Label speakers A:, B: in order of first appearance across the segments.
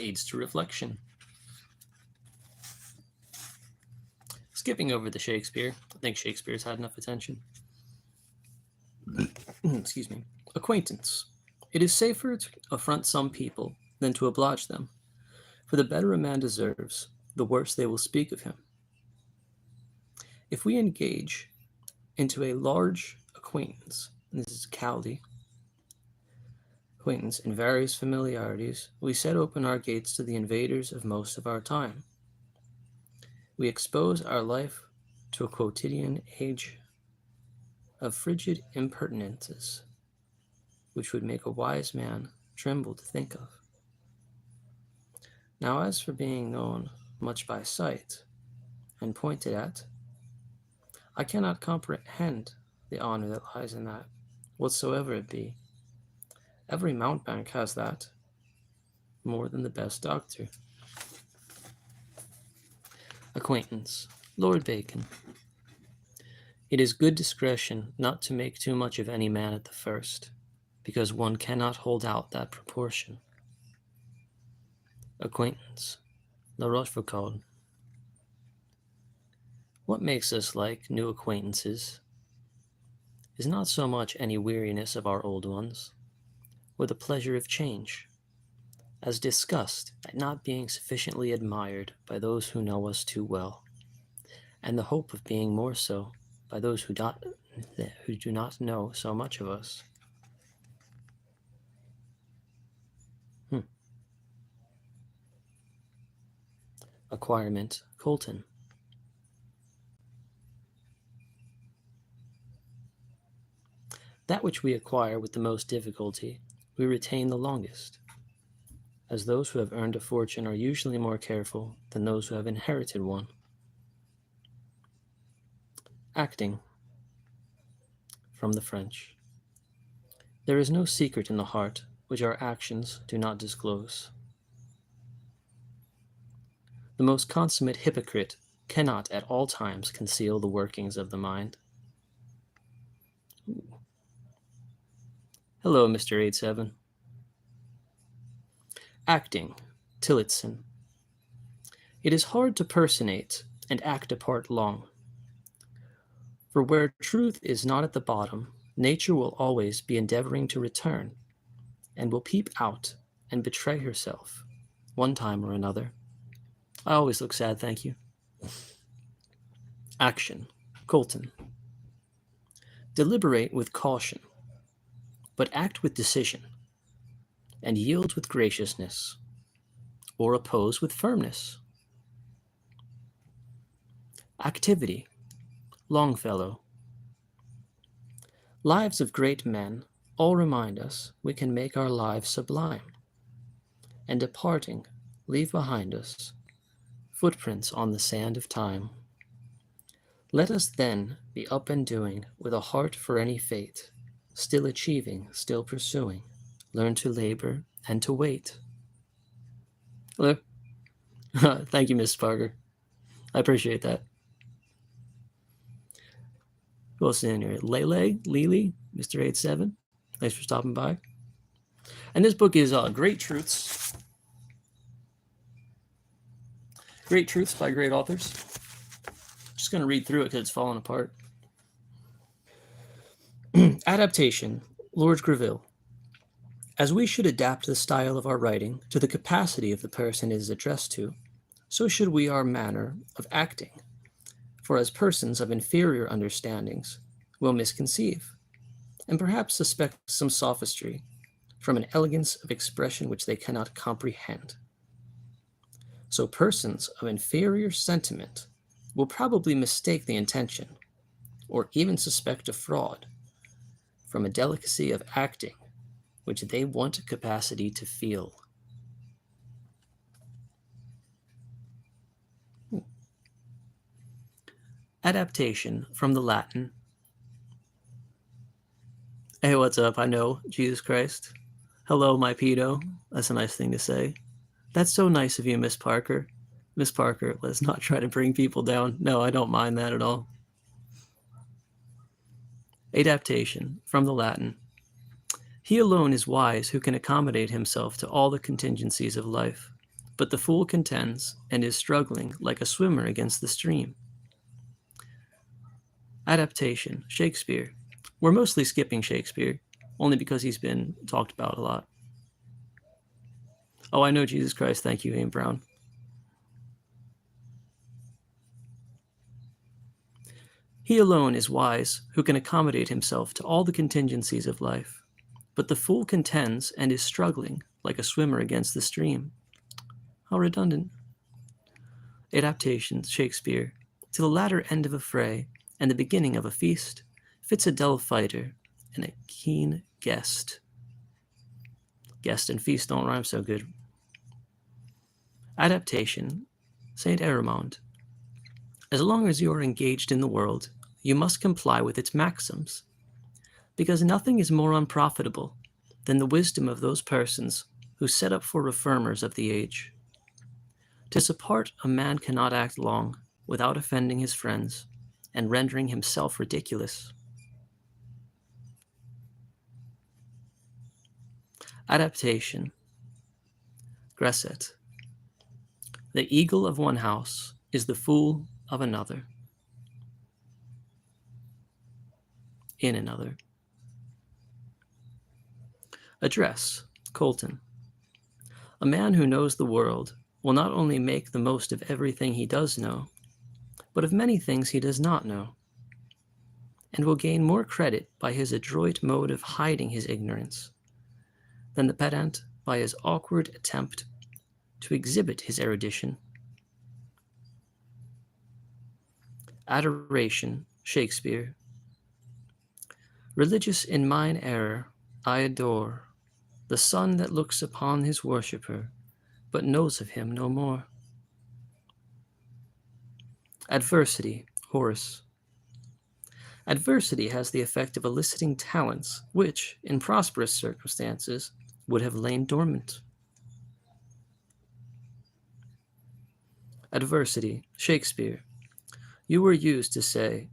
A: aids to reflection. Skipping over the Shakespeare, I think Shakespeare's had enough attention. Excuse me. Acquaintance. It is safer to affront some people than to oblige them, for the better a man deserves, the worse they will speak of him. If we engage into a large acquaintance, and this is Cowley, acquaintance in various familiarities, we set open our gates to the invaders of most of our time. We expose our life to a quotidian age of frigid impertinences, which would make a wise man tremble to think of. Now, as for being known much by sight and pointed at, I cannot comprehend the honor that lies in that, whatsoever it be. Every mountebank has that, more than the best doctor. Acquaintance. Lord Bacon. It is good discretion not to make too much of any man at the first, because one cannot hold out that proportion. Acquaintance. La Rochefoucauld. What makes us like new acquaintances is not so much any weariness of our old ones, or the pleasure of change, as disgust at not being sufficiently admired by those who know us too well, and the hope of being more so by those who do not know so much of us. Acquirement, Colton. That which we acquire with the most difficulty, we retain the longest, as those who have earned a fortune are usually more careful than those who have inherited one. Acting. From the French. There is no secret in the heart which our actions do not disclose. The most consummate hypocrite cannot at all times conceal the workings of the mind. Ooh. Hello, Mr. 87. Acting, Tillotson. It is hard to personate and act a part long. For where truth is not at the bottom, nature will always be endeavoring to return, and will peep out and betray herself, one time or another. I always look sad, thank you. Action, Colton. Deliberate with caution, but act with decision, and yield with graciousness, or oppose with firmness. Activity, Longfellow. Lives of great men all remind us we can make our lives sublime, and departing, leave behind us footprints on the sand of time. Let us then be up and doing with a heart for any fate, still achieving, still pursuing, learn to labor and to wait. Hello. Thank you, Miss Parker. I appreciate that. Who else is in here? Lele, Mr. 87. Thanks for stopping by. And this book is Great Truths. Great Truths by great authors. Just going to read through it because it's falling apart. Adaptation, Lord Greville. As we should adapt the style of our writing to the capacity of the person it is addressed to, so should we our manner of acting. For as persons of inferior understandings will misconceive, and perhaps suspect some sophistry from an elegance of expression which they cannot comprehend. So persons of inferior sentiment will probably mistake the intention, or even suspect a fraud, from a delicacy of acting which they want a capacity to feel. Adaptation from the Latin. Hey, what's up? I know, Jesus Christ. Hello, my pedo. That's a nice thing to say. That's so nice of you, Miss Parker. Miss Parker, let's not try to bring people down. No, I don't mind that at all. Adaptation from the Latin. He alone is wise who can accommodate himself to all the contingencies of life, but the fool contends and is struggling like a swimmer against the stream. Adaptation, Shakespeare. We're mostly skipping Shakespeare, only because he's been talked about a lot. Oh, I know, Jesus Christ, thank you, Ian Brown. He alone is wise who can accommodate himself to all the contingencies of life, but the fool contends and is struggling like a swimmer against the stream. How redundant. Adaptations, Shakespeare. To the latter end of a fray and the beginning of a feast, fits a dull fighter and a keen guest. Guest and feast don't rhyme so good. Adaptation, Saint Eramond. As long as you are engaged in the world, you must comply with its maxims, because nothing is more unprofitable than the wisdom of those persons who set up for reformers of the age. 'Tis a part a man cannot act long without offending his friends and rendering himself ridiculous. Adaptation, Gresset. The eagle of one house is the fool of another. In another. Address, Colton. A man who knows the world will not only make the most of everything he does know, but of many things he does not know, and will gain more credit by his adroit mode of hiding his ignorance than the pedant by his awkward attempt to exhibit his erudition. Adoration, Shakespeare. Religious in mine error, I adore the sun that looks upon his worshipper, but knows of him no more. Adversity, Horace. Adversity has the effect of eliciting talents which, in prosperous circumstances, would have lain dormant. Adversity, Shakespeare. You were used to say,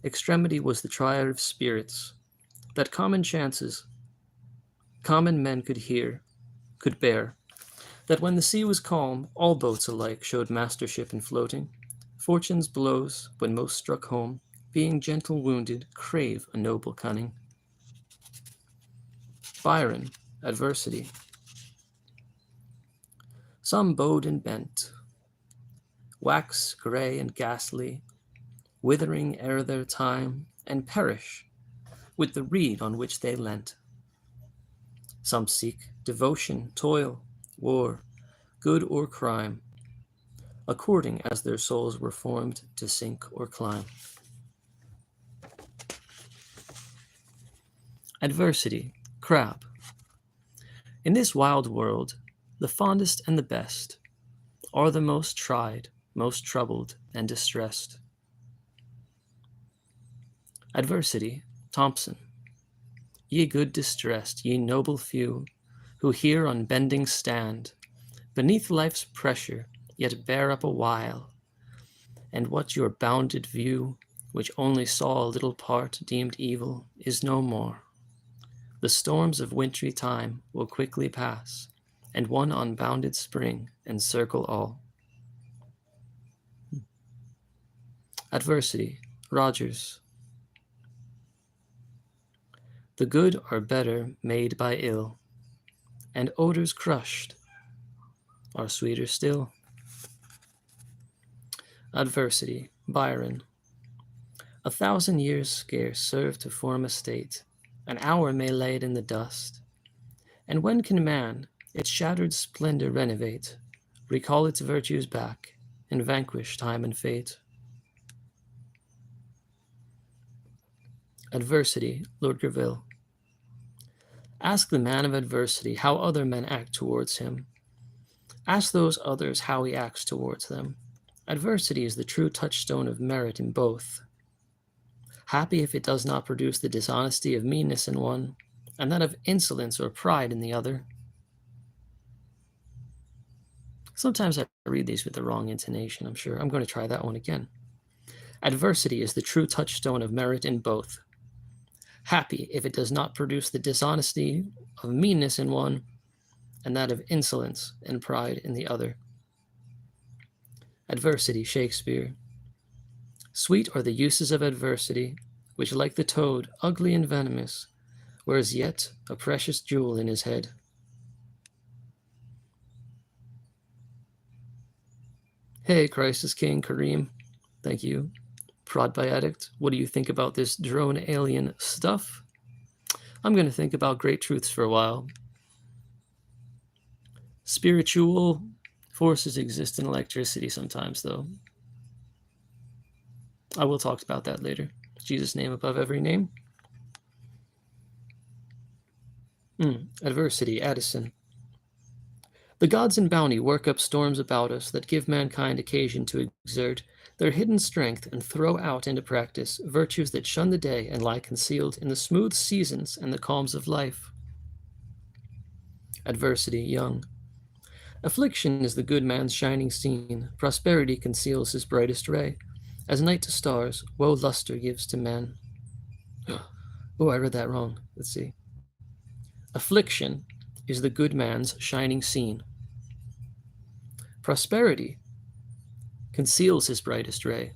A: extremity was the triad of spirits, that common chances, common men could bear, that when the sea was calm, all boats alike showed mastership in floating. Fortune's blows, when most struck home, being gentle wounded, crave a noble cunning. Byron, Adversity. Some bowed and bent, wax grey and ghastly, withering ere their time, and perish with the reed on which they leant. Some seek devotion, toil, war, good or crime, according as their souls were formed to sink or climb. Adversity, Crabbe. In this wild world, the fondest and the best are the most tried, most troubled and distressed. Adversity, Thompson. Ye good distressed, ye noble few, who here unbending stand, beneath life's pressure, yet bear up a while, and what your bounded view, which only saw a little part deemed evil, is no more. The storms of wintry time will quickly pass, and one unbounded spring encircle all. Adversity, Rogers. The good are better made by ill, and odors crushed are sweeter still. Adversity, Byron. 1,000 years scarce serve to form a state, an hour may lay it in the dust. And when can man its shattered splendor renovate, recall its virtues back, and vanquish time and fate? Adversity, Lord Greville. Ask the man of adversity how other men act towards him. Ask those others how he acts towards them. Adversity is the true touchstone of merit in both. Happy if it does not produce the dishonesty of meanness in one, and that of insolence or pride in the other. Sometimes I read these with the wrong intonation, I'm sure. I'm going to try that one again. Adversity is the true touchstone of merit in both. Happy if it does not produce the dishonesty of meanness in one, and that of insolence and pride in the other. Adversity, Shakespeare. Sweet are the uses of adversity, which like the toad, ugly and venomous, wears yet a precious jewel in his head. Hey, Crisis King Kareem. Thank you. Prod by Addict. What do you think about this drone alien stuff? I'm going to think about great truths for a while. Spiritual forces exist in electricity sometimes, though. I will talk about that later. Jesus' name above every name. Adversity, Addison. The gods in bounty work up storms about us that give mankind occasion to exert their hidden strength and throw out into practice virtues that shun the day and lie concealed in the smooth seasons and the calms of life. Adversity, Young. Affliction is the good man's shining scene. Prosperity conceals his brightest ray. As night to stars, woe luster gives to man. Oh, I read that wrong. Let's see. Affliction is the good man's shining scene. Prosperity conceals his brightest ray.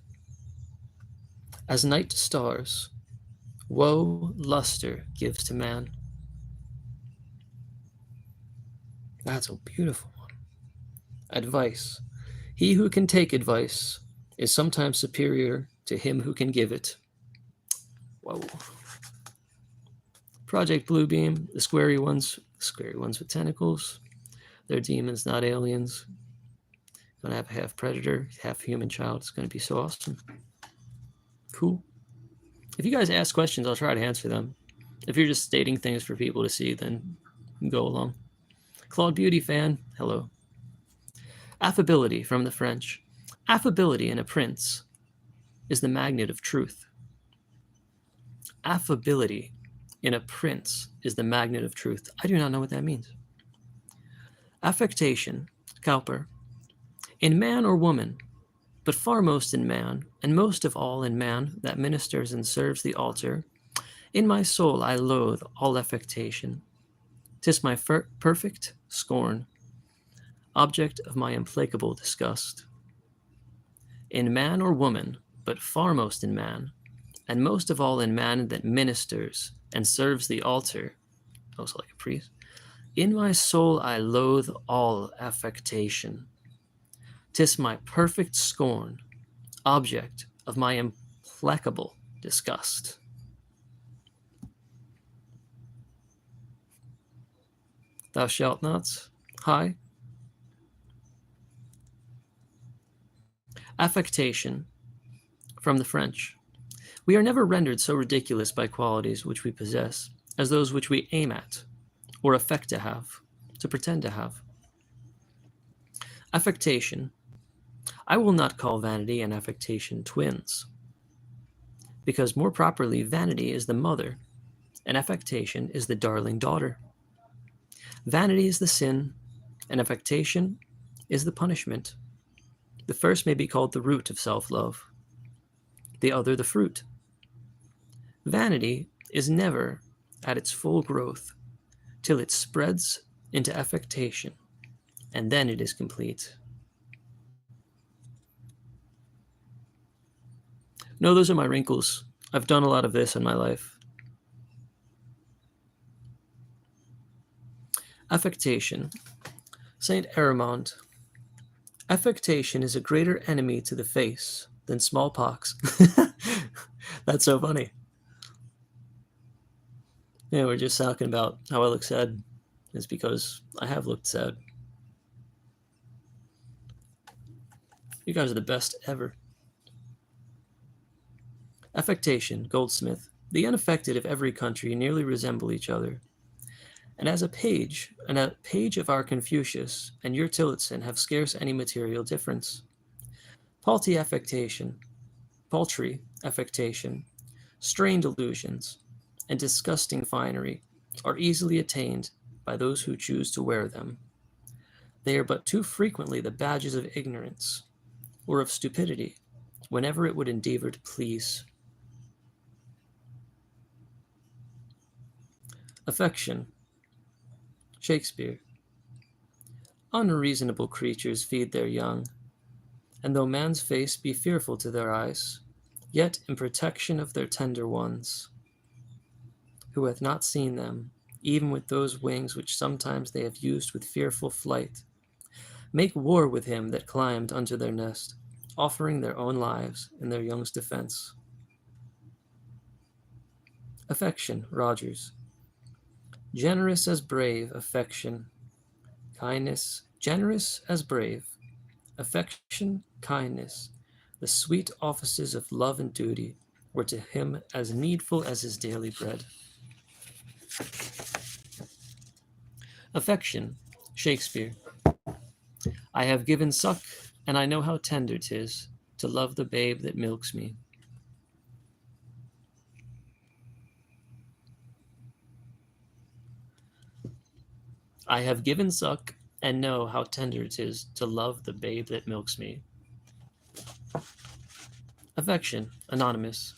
A: As night to stars, woe luster gives to man. That's a beautiful one. Advice. He who can take advice is sometimes superior to him who can give it. Whoa. Project Bluebeam, the squarey ones with tentacles. They're demons, not aliens. Gonna have a half predator, half human child. It's gonna be so awesome. Cool. If you guys ask questions, I'll try to answer them. If you're just stating things for people to see, then go along. Claude Beauty fan, hello. Affability from the French. Affability in a prince is the magnet of truth. Affability in a prince is the magnet of truth. I do not know what that means. Affectation, Cowper. In man or woman, but far most in man, and most of all in man that ministers and serves the altar, in my soul I loathe all affectation. 'Tis my perfect scorn, object of my implacable disgust. In man or woman, but far most in man, and most of all in man that ministers and serves the altar, also like a priest, in my soul I loathe all affectation. 'Tis my perfect scorn, object of my implacable disgust. Thou shalt not. Hi. Affectation, from the French. We are never rendered so ridiculous by qualities which we possess as those which we aim at, or affect to have, to pretend to have. Affectation. I will not call vanity and affectation twins, because more properly vanity is the mother, and affectation is the darling daughter. Vanity is the sin, and affectation is the punishment. The first may be called the root of self-love, the other the fruit. Vanity is never at its full growth till it spreads into affectation, and then it is complete. No, those are my wrinkles. I've done a lot of this in my life. Affectation. Saint Aramond. Affectation is a greater enemy to the face than smallpox. That's so funny. Yeah, we're just talking about how I look sad. It's because I have looked sad. You guys are the best ever. Affectation, Goldsmith. The unaffected of every country nearly resemble each other. And as a page of our Confucius and your Tillotson have scarce any material difference. Paltry affectation, strained illusions, and disgusting finery are easily attained by those who choose to wear them. They are but too frequently the badges of ignorance, or of stupidity, whenever it would endeavor to please. Affection, Shakespeare. Unreasonable creatures feed their young, and though man's face be fearful to their eyes, yet in protection of their tender ones, who hath not seen them, even with those wings which sometimes they have used with fearful flight, make war with him that climbed unto their nest, offering their own lives in their young's defense. Affection, Rogers. Generous as brave, affection, kindness, generous as brave, affection, kindness, the sweet offices of love and duty were to him as needful as his daily bread. Affection, Shakespeare. I have given suck, and I know how tender 'tis to love the babe that milks me. I have given suck, and know how tender it is to love the babe that milks me. Affection, Anonymous.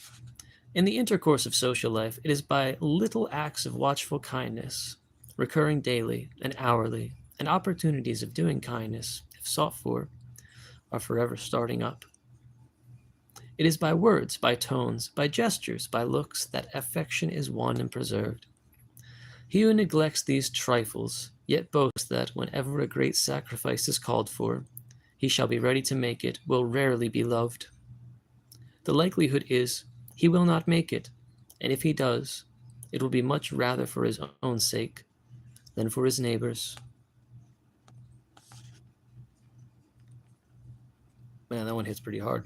A: In the intercourse of social life, it is by little acts of watchful kindness, recurring daily and hourly, and opportunities of doing kindness, if sought for, are forever starting up. It is by words, by tones, by gestures, by looks, that affection is won and preserved. He who neglects these trifles, yet boasts that whenever a great sacrifice is called for, he shall be ready to make it, will rarely be loved. The likelihood is he will not make it, and if he does, it will be much rather for his own sake than for his neighbor's. Man, that one hits pretty hard.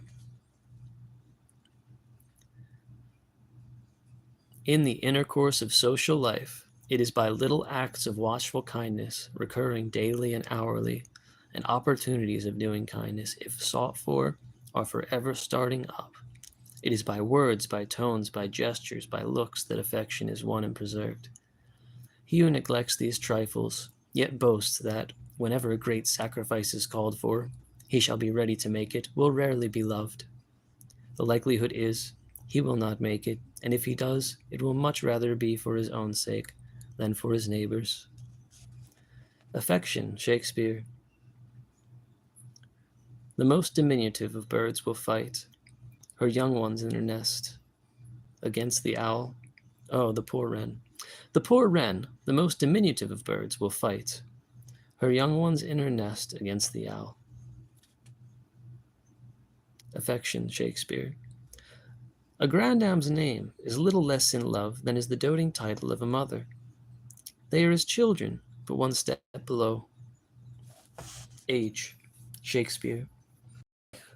A: In the intercourse of social life, it is by little acts of watchful kindness, recurring daily and hourly, and opportunities of doing kindness, if sought for, are forever starting up. It is by words, by tones, by gestures, by looks that affection is won and preserved. He who neglects these trifles, yet boasts that, whenever a great sacrifice is called for, he shall be ready to make it, will rarely be loved. The likelihood is he will not make it, and if he does, it will much rather be for his own sake than for his neighbor's. Affection, Shakespeare. The most diminutive of birds will fight her young ones in her nest against the owl. Oh, the poor wren. The poor wren, the most diminutive of birds, will fight her young ones in her nest against the owl. Affection, Shakespeare. A grandam's name is little less in love than is the doting title of a mother. They are as children, but one step below. Age, Shakespeare.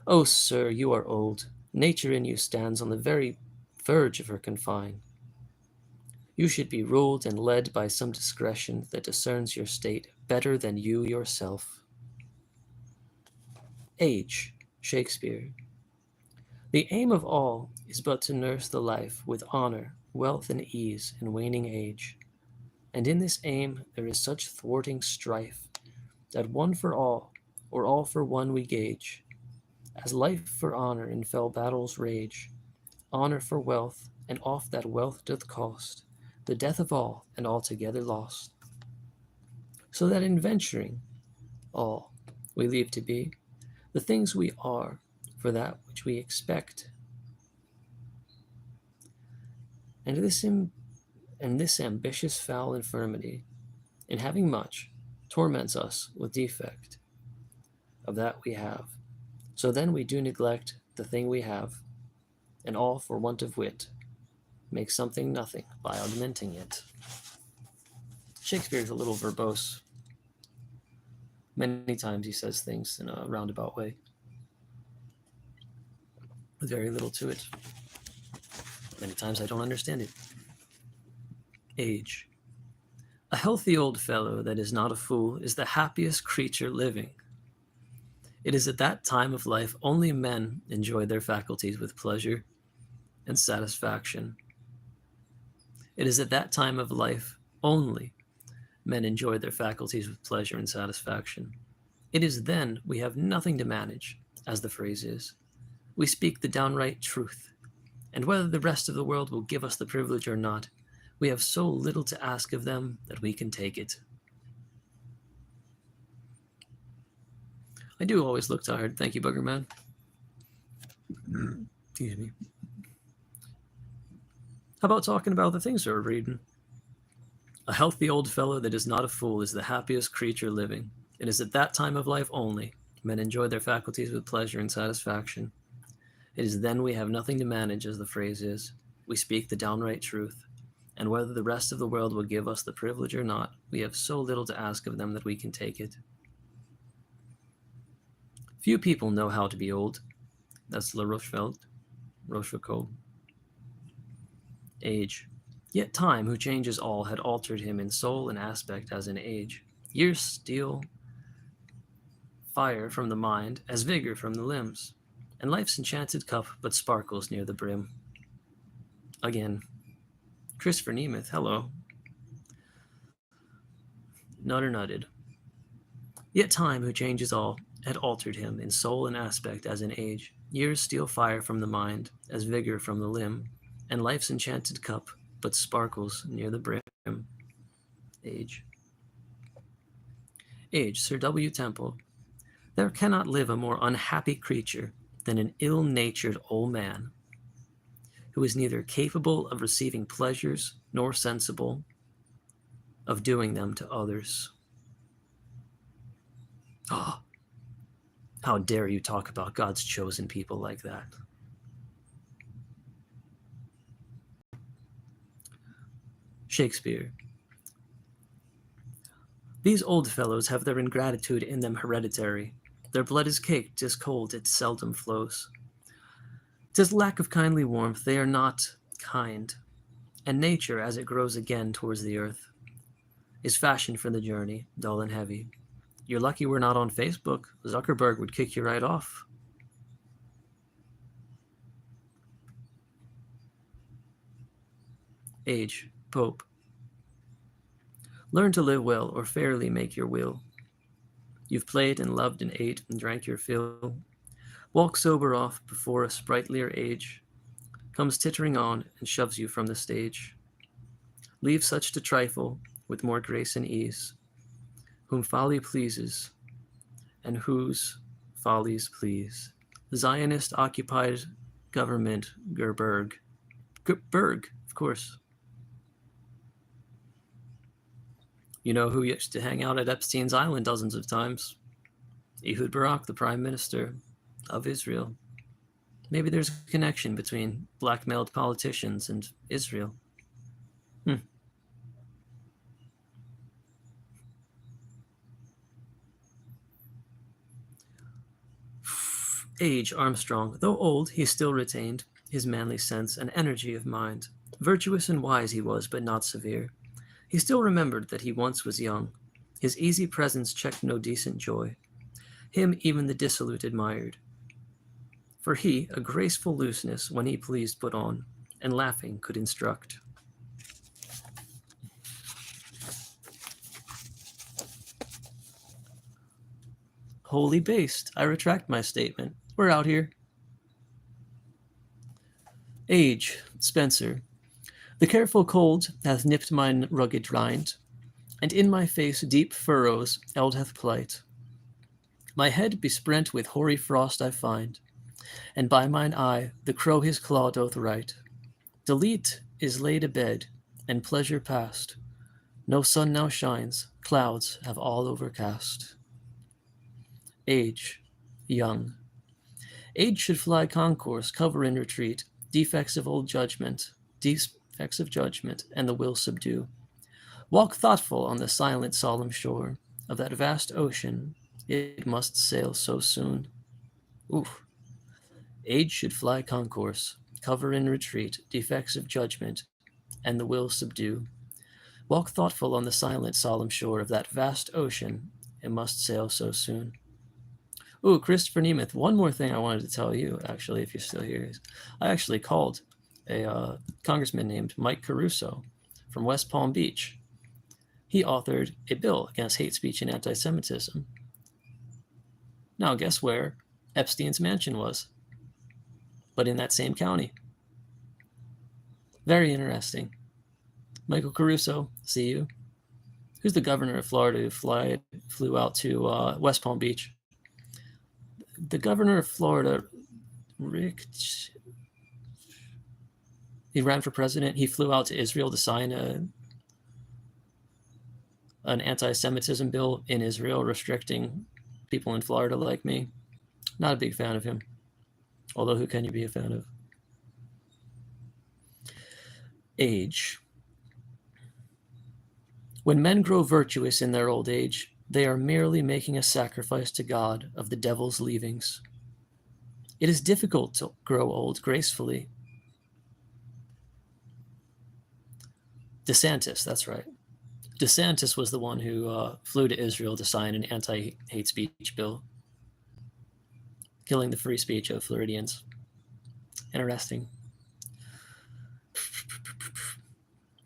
A: Oh, sir, you are old. Nature in you stands on the very verge of her confine. You should be ruled and led by some discretion that discerns your state better than you yourself. Age, Shakespeare. The aim of all is but to nurse the life with honor, wealth, and ease in waning age. And in this aim there is such thwarting strife, that one for all, or all for one we gauge, as life for honor in fell battles rage, honor for wealth, and oft that wealth doth cost the death of all, and altogether lost. So that in venturing all we leave to be the things we are for that which we expect. And this ambitious foul infirmity, in having much, torments us with defect of that we have. So then we do neglect the thing we have, and all for want of wit, make something nothing by augmenting it. Shakespeare is a little verbose. Many times he says things in a roundabout way, with very little to it. Many times I don't understand it. Age. A healthy old fellow that is not a fool is the happiest creature living. It is at that time of life only men enjoy their faculties with pleasure and satisfaction. It is at that time of life only men enjoy their faculties with pleasure and satisfaction. It is then we have nothing to manage, as the phrase is. We speak the downright truth, and whether the rest of the world will give us the privilege or not, we have so little to ask of them that we can take it. I do always look tired. Thank you, Booger Man. Excuse me. How about talking about the things we're reading? A healthy old fellow that is not a fool is the happiest creature living. It is at that time of life only men enjoy their faculties with pleasure and satisfaction. It is then we have nothing to manage, as the phrase is. We speak the downright truth. And whether the rest of the world will give us the privilege or not, we have so little to ask of them that we can take it. Few people know how to be old. That's La Rochefoucauld. Age. Yet time, who changes all, had altered him in soul and aspect as in age. Years steal fire from the mind, as vigor from the limbs, and life's enchanted cup but sparkles near the brim. Again. Christopher Nemeth, hello. Nutter nutted. Yet time, who changes all, had altered him in soul and aspect as in age. Years steal fire from the mind, as vigor from the limb, and life's enchanted cup but sparkles near the brim. Age. Age, Sir W. Temple. There cannot live a more unhappy creature than an ill-natured old man, who is neither capable of receiving pleasures nor sensible of doing them to others. Ah, oh, how dare you talk about God's chosen people like that? Shakespeare. These old fellows have their ingratitude in them hereditary. Their blood is caked, 'tis cold, it seldom flows. 'Tis lack of kindly warmth, they are not kind. And nature, as it grows again towards the earth, is fashioned for the journey, dull and heavy. You're lucky we're not on Facebook. Zuckerberg would kick you right off. Age, Pope. Learn to live well, or fairly make your will. You've played and loved and ate and drank your fill. Walk sober off before a sprightlier age comes tittering on and shoves you from the stage. Leave such to trifle with more grace and ease, whom folly pleases and whose follies please. Zionist occupied government, Gerberg. Berg, of course. You know who used to hang out at Epstein's Island dozens of times? Ehud Barak, the Prime Minister of Israel. Maybe there's a connection between blackmailed politicians and Israel. Age, Armstrong. Though old, he still retained his manly sense and energy of mind. Virtuous and wise he was, but not severe. He still remembered that he once was young. His easy presence checked no decent joy. Him even the dissolute admired. For he a graceful looseness when he pleased put on, and laughing could instruct. Wholly based. I retract my statement. We're out here. Age, Spencer. The careful cold hath nipped mine rugged rind, and in my face deep furrows eld hath plight. My head besprent with hoary frost I find, and by mine eye the crow his claw doth write. Delete is laid abed, and pleasure past. No sun now shines, clouds have all overcast. Age, young. Age should fly concourse, cover in retreat, defects of judgment, and the will subdue. Walk thoughtful on the silent, solemn shore of that vast ocean, it must sail so soon. Oof. Age should fly concourse, cover in retreat, defects of judgment, and the will subdue. Walk thoughtful on the silent, solemn shore of that vast ocean, it must sail so soon. Ooh, Christopher Nemeth, one more thing I wanted to tell you, actually, if you're still here. I actually called a congressman named Mike Caruso from West Palm Beach. He authored a bill against hate speech and anti-Semitism. Now, guess where Epstein's mansion was? But in that same county. Very interesting. Michael Caruso, see you. Who's the governor of Florida who flew out to West Palm Beach? the governor of Florida, Rick, he ran for president. He flew out to Israel to sign an anti-Semitism bill in Israel restricting people in Florida like me. Not a big fan of him. Although, who can you be a fan of? Age. When men grow virtuous in their old age, they are merely making a sacrifice to God of the devil's leavings. It is difficult to grow old gracefully. DeSantis, that's right. DeSantis was the one who flew to Israel to sign an anti-hate speech bill, killing the free speech of Floridians. Interesting.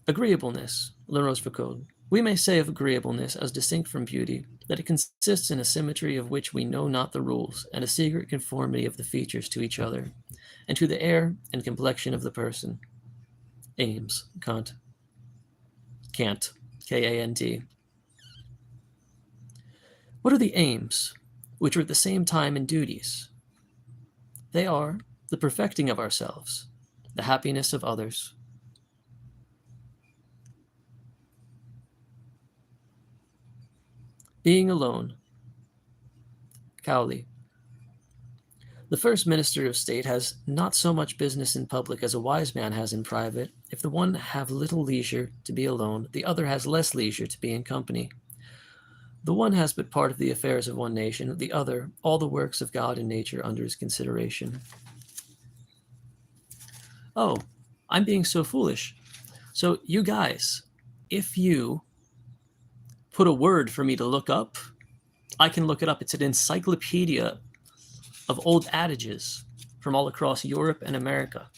A: Agreeableness, La Rochefoucauld. We may say of agreeableness, as distinct from beauty, that it consists in a symmetry of which we know not the rules, and a secret conformity of the features to each other, and to the air and complexion of the person. Ames, Kant. Kant, K-A-N-T. What are the aims, which are at the same time in duties? They are the perfecting of ourselves, the happiness of others. Being alone. Cowley. The first minister of state has not so much business in public as a wise man has in private. If the one have little leisure to be alone, the other has less leisure to be in company. The one has but part of the affairs of one nation, the other all the works of God and nature under his consideration. Oh, I'm being so foolish. So you guys, if you put a word for me to look up, I can look it up. It's an encyclopedia of old adages from all across Europe and America.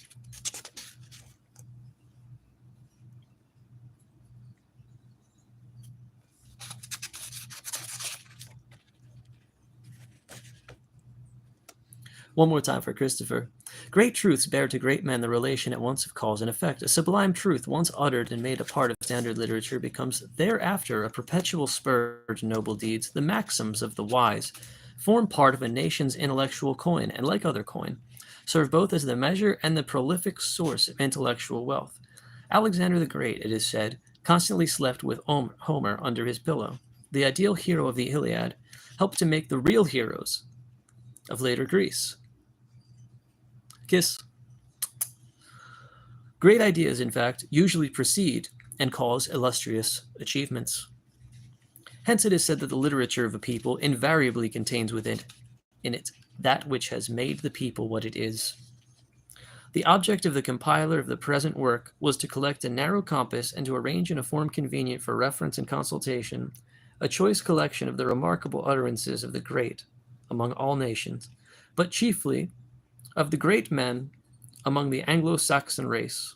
A: One more time for Christopher. Great truths bear to great men the relation at once of cause and effect. A sublime truth, once uttered and made a part of standard literature, becomes thereafter a perpetual spur to noble deeds. The maxims of the wise form part of a nation's intellectual coin, and like other coin, serve both as the measure and the prolific source of intellectual wealth. Alexander the Great, it is said, constantly slept with Homer under his pillow. The ideal hero of the Iliad helped to make the real heroes of later Greece. Kiss. Great ideas, in fact, usually precede and cause illustrious achievements. Hence it is said that the literature of a people invariably contains within it that which has made the people what it is. The object of the compiler of the present work was to collect a narrow compass and to arrange in a form convenient for reference and consultation a choice collection of the remarkable utterances of the great among all nations, but chiefly of the great men among the Anglo-Saxon race.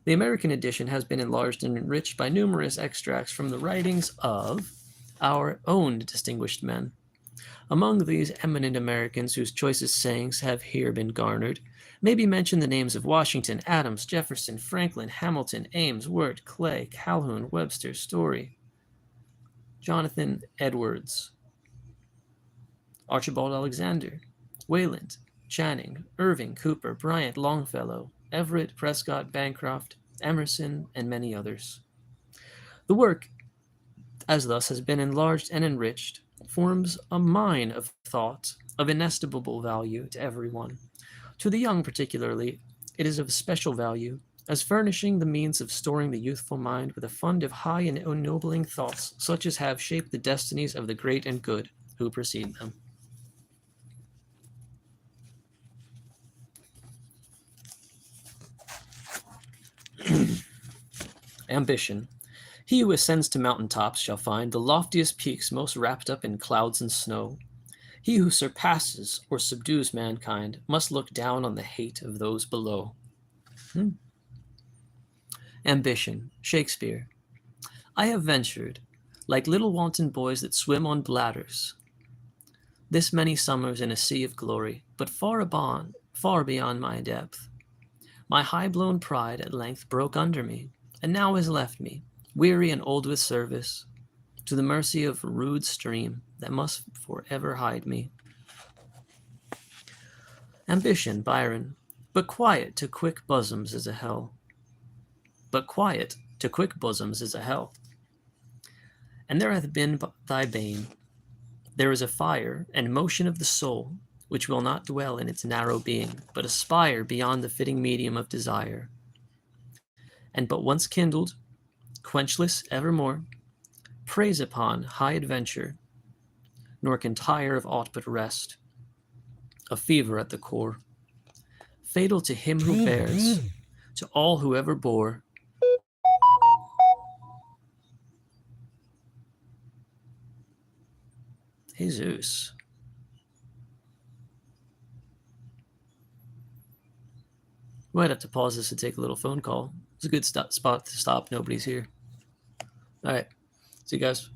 A: The American edition has been enlarged and enriched by numerous extracts from the writings of our own distinguished men. Among these eminent Americans whose choicest sayings have here been garnered, may be mentioned the names of Washington, Adams, Jefferson, Franklin, Hamilton, Ames, Wirt, Clay, Calhoun, Webster, Story, Jonathan Edwards, Archibald Alexander, Wayland, Channing, Irving, Cooper, Bryant, Longfellow, Everett, Prescott, Bancroft, Emerson, and many others. The work, as thus has been enlarged and enriched, forms a mine of thought of inestimable value to everyone. To the young particularly, it is of special value, as furnishing the means of storing the youthful mind with a fund of high and ennobling thoughts, such as have shaped the destinies of the great and good who precede them. Ambition. He who ascends to mountain tops shall find the loftiest peaks most wrapped up in clouds and snow. He who surpasses or subdues mankind must look down on the hate of those below. Ambition. Shakespeare. I have ventured, like little wanton boys that swim on bladders, this many summers in a sea of glory, but far beyond my depth. My high-blown pride at length broke under me, and now has left me, weary and old with service, to the mercy of a rude stream that must forever hide me. Ambition, Byron, but quiet to quick bosoms is a hell. But quiet to quick bosoms is a hell. And there hath been thy bane. There is a fire and motion of the soul which will not dwell in its narrow being, but aspire beyond the fitting medium of desire. And but once kindled, quenchless evermore, preys upon high adventure, nor can tire of aught but rest. A fever at the core, fatal to him who bears, to all who ever bore. Jesus. Might have to pause this to take a little phone call. It's a good spot to stop. Nobody's here. All right. See you guys.